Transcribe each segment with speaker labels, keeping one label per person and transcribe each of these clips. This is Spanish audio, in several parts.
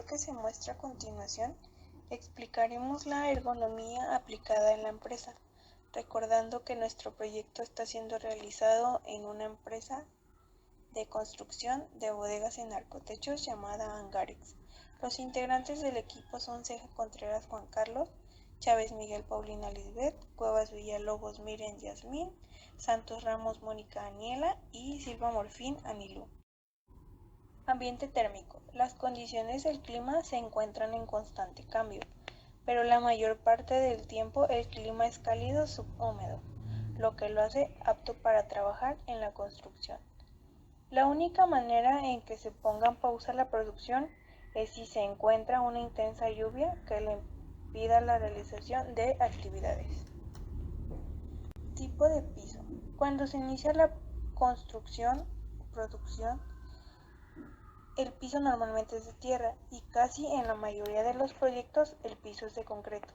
Speaker 1: que se muestra a continuación, explicaremos la ergonomía aplicada en la empresa, recordando que nuestro proyecto está siendo realizado en una empresa de construcción de bodegas en arcotechos llamada Angarex. Los integrantes del equipo son Ceja Contreras Juan Carlos, Chávez Miguel Paulina Lisbeth, Cuevas Villalobos Miren Yasmín, Santos Ramos Mónica Aniela y Silva Morfín Anilú. Ambiente térmico. Las condiciones del clima se encuentran en constante cambio, pero la mayor parte del tiempo el clima es cálido subhúmedo, lo que lo hace apto para trabajar en la construcción. La única manera en que se ponga en pausa la producción es si se encuentra una intensa lluvia que le impida la realización de actividades. Tipo de piso. Cuando se inicia la construcción o producción, el piso normalmente es de tierra y casi en la mayoría de los proyectos el piso es de concreto.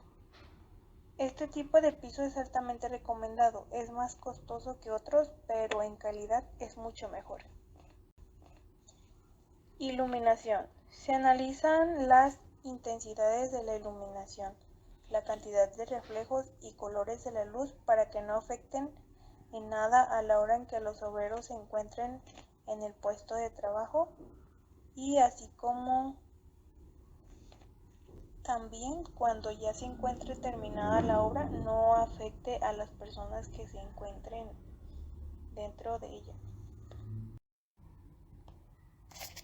Speaker 1: Este tipo de piso es altamente recomendado, es más costoso que otros, pero en calidad es mucho mejor. Iluminación. Se analizan las intensidades de la iluminación, la cantidad de reflejos y colores de la luz para que no afecten en nada a la hora en que los obreros se encuentren en el puesto de trabajo y así como también cuando ya se encuentre terminada la obra no afecte a las personas que se encuentren dentro de ella.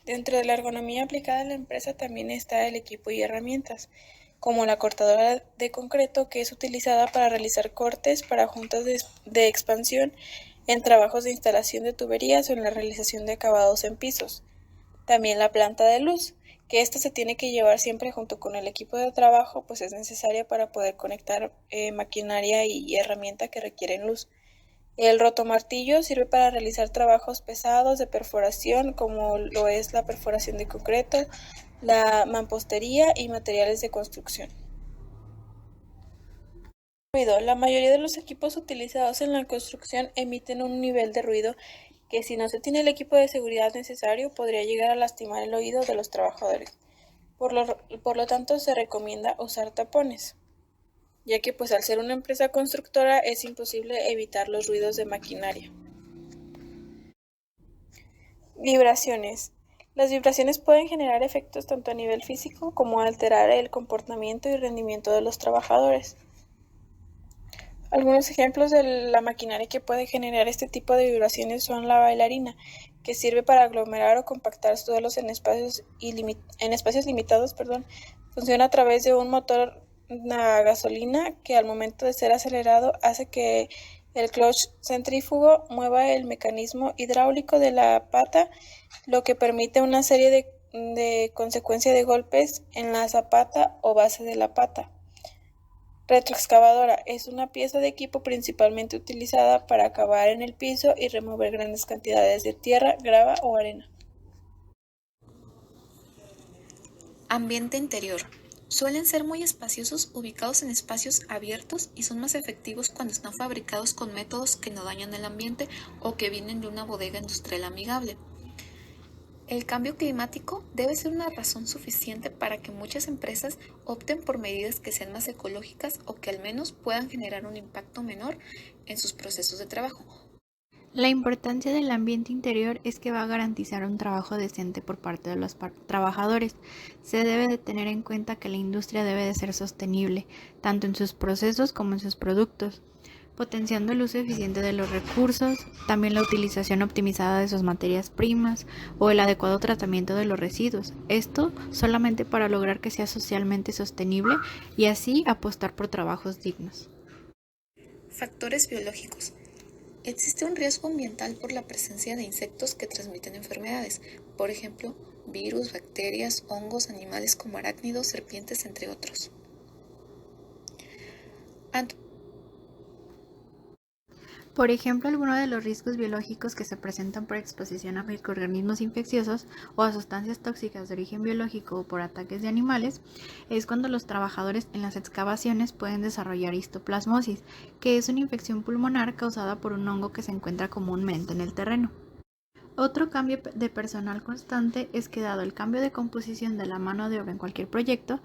Speaker 2: Dentro de la ergonomía aplicada en la empresa también está el equipo y herramientas, como la cortadora de concreto que es utilizada para realizar cortes para juntas de expansión en trabajos de instalación de tuberías o en la realización de acabados en pisos. También la planta de luz, que esta se tiene que llevar siempre junto con el equipo de trabajo, pues es necesaria para poder conectar maquinaria y herramienta que requieren luz. El rotomartillo sirve para realizar trabajos pesados de perforación, como lo es la perforación de concreto, la mampostería y materiales de construcción. Ruido. La mayoría de los equipos utilizados en la construcción emiten un nivel de ruido que, si no se tiene el equipo de seguridad necesario, podría llegar a lastimar el oído de los trabajadores. Por lo tanto, se recomienda usar tapones, ya que pues al ser una empresa constructora es imposible evitar los ruidos de maquinaria. Vibraciones. Las vibraciones pueden generar efectos tanto a nivel físico como alterar el comportamiento y rendimiento de los trabajadores. Algunos ejemplos de la maquinaria que puede generar este tipo de vibraciones son la bailarina, que sirve para aglomerar o compactar suelos en espacios limitados. Funciona a través de un motor a gasolina que al momento de ser acelerado hace que el clutch centrífugo mueva el mecanismo hidráulico de la pata, lo que permite una serie de consecuencia de golpes en la zapata o base de la pata. Retroexcavadora es una pieza de equipo principalmente utilizada para cavar en el piso y remover grandes cantidades de tierra, grava o arena.
Speaker 3: Ambiente interior. Suelen ser muy espaciosos, ubicados en espacios abiertos y son más efectivos cuando están fabricados con métodos que no dañan el ambiente o que vienen de una bodega industrial amigable. El cambio climático debe ser una razón suficiente para que muchas empresas opten por medidas que sean más ecológicas o que al menos puedan generar un impacto menor en sus procesos de trabajo.
Speaker 4: La importancia del ambiente interior es que va a garantizar un trabajo decente por parte de los trabajadores. Se debe de tener en cuenta que la industria debe de ser sostenible, tanto en sus procesos como en sus productos, potenciando el uso eficiente de los recursos, también la utilización optimizada de sus materias primas o el adecuado tratamiento de los residuos. Esto solamente para lograr que sea socialmente sostenible y así apostar por trabajos dignos.
Speaker 3: Factores biológicos. Existe un riesgo ambiental por la presencia de insectos que transmiten enfermedades, por ejemplo, virus, bacterias, hongos, animales como arácnidos, serpientes, entre otros.
Speaker 4: Por ejemplo, algunos de los riesgos biológicos que se presentan por exposición a microorganismos infecciosos o a sustancias tóxicas de origen biológico o por ataques de animales es cuando los trabajadores en las excavaciones pueden desarrollar histoplasmosis, que es una infección pulmonar causada por un hongo que se encuentra comúnmente en el terreno. Otro cambio de personal constante es que, dado el cambio de composición de la mano de obra en cualquier proyecto,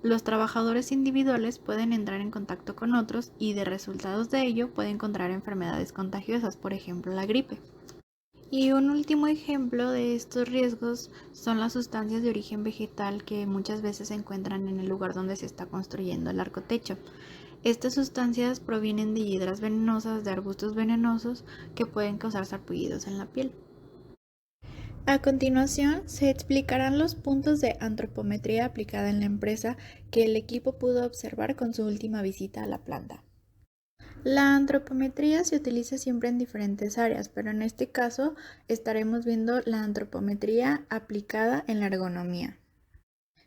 Speaker 4: los trabajadores individuales pueden entrar en contacto con otros y, de resultados de ello, pueden contraer enfermedades contagiosas, por ejemplo la gripe. Y un último ejemplo de estos riesgos son las sustancias de origen vegetal que muchas veces se encuentran en el lugar donde se está construyendo el arcotecho. Estas sustancias provienen de hiedras venenosas, de arbustos venenosos que pueden causar sarpullidos en la piel. A continuación, se explicarán los puntos de antropometría aplicada en la empresa que el equipo pudo observar con su última visita a la planta. La antropometría se utiliza siempre en diferentes áreas, pero en este caso estaremos viendo la antropometría aplicada en la ergonomía,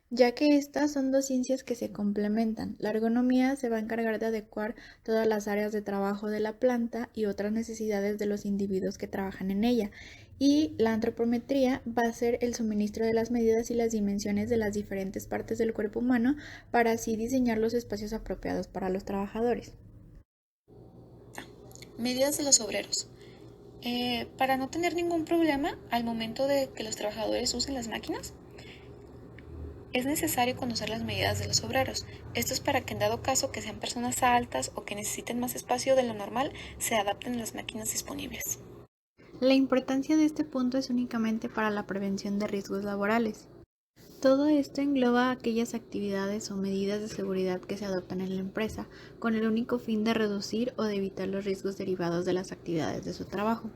Speaker 4: ya que estas son dos ciencias que se complementan. La ergonomía se va a encargar de adecuar todas las áreas de trabajo de la planta y otras necesidades de los individuos que trabajan en ella, y la antropometría va a ser el suministro de las medidas y las dimensiones de las diferentes partes del cuerpo humano para así diseñar los espacios apropiados para los trabajadores.
Speaker 3: Medidas de los obreros. Para no tener ningún problema al momento de que los trabajadores usen las máquinas, es necesario conocer las medidas de los obreros. Esto es para que, en dado caso que sean personas altas o que necesiten más espacio de lo normal, se adapten a las máquinas disponibles.
Speaker 4: La importancia de este punto es únicamente para la prevención de riesgos laborales. Todo esto engloba aquellas actividades o medidas de seguridad que se adoptan en la empresa con el único fin de reducir o de evitar los riesgos derivados de las actividades de su trabajo.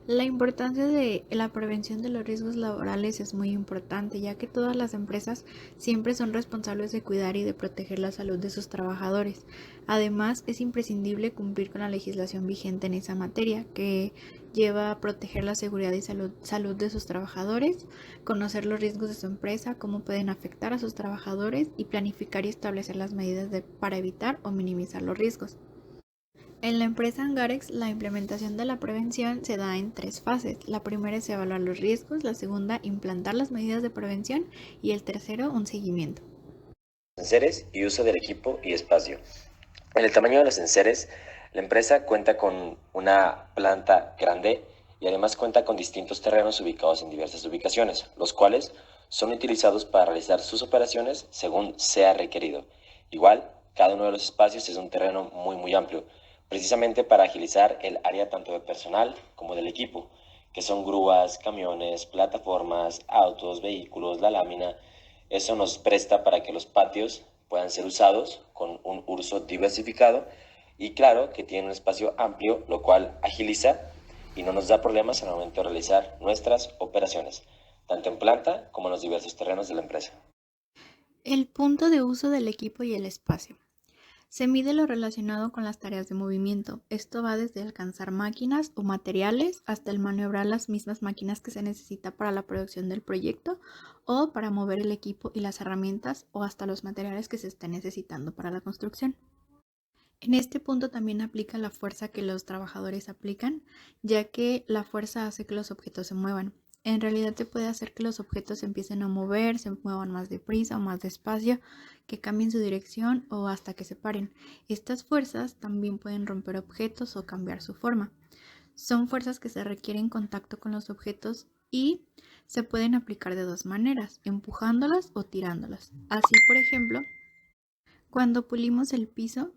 Speaker 4: La importancia de la prevención de los riesgos laborales es muy importante, ya que todas las empresas siempre son responsables de cuidar y de proteger la salud de sus trabajadores. Además, es imprescindible cumplir con la legislación vigente en esa materia, que lleva a proteger la seguridad y salud de sus trabajadores, conocer los riesgos de su empresa, cómo pueden afectar a sus trabajadores y planificar y establecer las medidas para evitar o minimizar los riesgos. En la empresa Angarex, la implementación de la prevención se da en 3 fases. La primera es evaluar los riesgos, la segunda, implantar las medidas de prevención y el tercero, un seguimiento.
Speaker 5: Enseres y uso del equipo y espacio. En el tamaño de los enseres, la empresa cuenta con una planta grande y además cuenta con distintos terrenos ubicados en diversas ubicaciones, los cuales son utilizados para realizar sus operaciones según sea requerido. Igual, cada uno de los espacios es un terreno muy amplio, precisamente para agilizar el área tanto de personal como del equipo, que son grúas, camiones, plataformas, autos, vehículos, la lámina. Eso nos presta para que los patios puedan ser usados con un uso diversificado y claro que tiene un espacio amplio, lo cual agiliza y no nos da problemas al momento de realizar nuestras operaciones, tanto en planta como en los diversos terrenos de la empresa.
Speaker 4: El punto de uso del equipo y el espacio. Se mide lo relacionado con las tareas de movimiento. Esto va desde alcanzar máquinas o materiales hasta el maniobrar las mismas máquinas que se necesita para la producción del proyecto o para mover el equipo y las herramientas o hasta los materiales que se estén necesitando para la construcción. En este punto también aplica la fuerza que los trabajadores aplican, ya que la fuerza hace que los objetos se muevan. En realidad se puede hacer que los objetos se empiecen a mover, se muevan más deprisa o más despacio, que cambien su dirección o hasta que se paren. Estas fuerzas también pueden romper objetos o cambiar su forma. Son fuerzas que se requieren contacto con los objetos y se pueden aplicar de 2 maneras, empujándolas o tirándolas. Así, por ejemplo, cuando pulimos el piso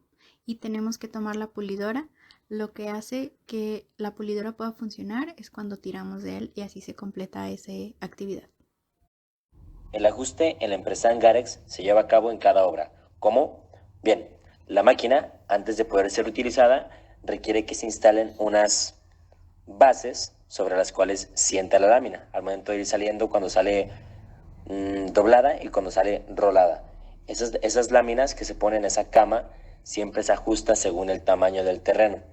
Speaker 4: y tenemos que tomar la pulidora, lo que hace que la pulidora pueda funcionar es cuando tiramos de él y así se completa esa actividad.
Speaker 5: El ajuste en la empresa Angarex se lleva a cabo en cada obra. ¿Cómo? Bien, la máquina, antes de poder ser utilizada, requiere que se instalen unas bases sobre las cuales sienta la lámina, al momento de ir saliendo cuando sale doblada y cuando sale rolada. Esas láminas que se ponen en esa cama siempre se ajusta según el tamaño del terreno.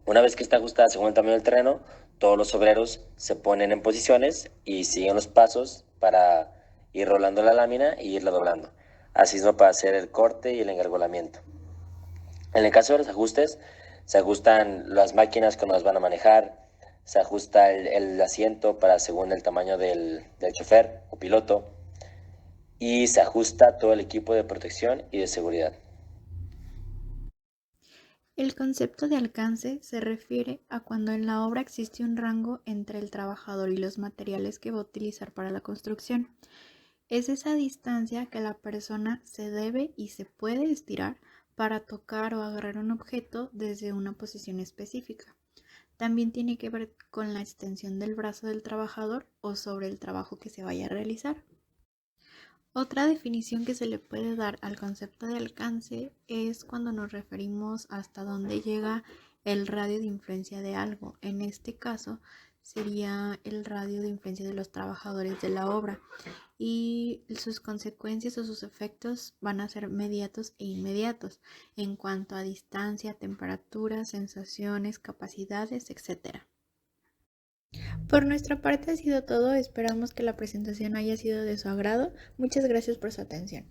Speaker 5: Una vez que está ajustada según el tamaño del terreno, todos los obreros se ponen en posiciones y siguen los pasos para ir rolando la lámina e irla doblando. Así es para hacer el corte y el engargolamiento. En el caso de los ajustes, se ajustan las máquinas que nos van a manejar, se ajusta el asiento para según el tamaño del chofer o piloto y se ajusta todo el equipo de protección y de seguridad.
Speaker 4: El concepto de alcance se refiere a cuando en la obra existe un rango entre el trabajador y los materiales que va a utilizar para la construcción. Es esa distancia que la persona se debe y se puede estirar para tocar o agarrar un objeto desde una posición específica. También tiene que ver con la extensión del brazo del trabajador o sobre el trabajo que se vaya a realizar. Otra definición que se le puede dar al concepto de alcance es cuando nos referimos hasta dónde llega el radio de influencia de algo. En este caso sería el radio de influencia de los trabajadores de la obra y sus consecuencias o sus efectos van a ser mediatos e inmediatos en cuanto a distancia, temperatura, sensaciones, capacidades, etc. Por nuestra parte ha sido todo, esperamos que la presentación haya sido de su agrado. Muchas gracias por su atención.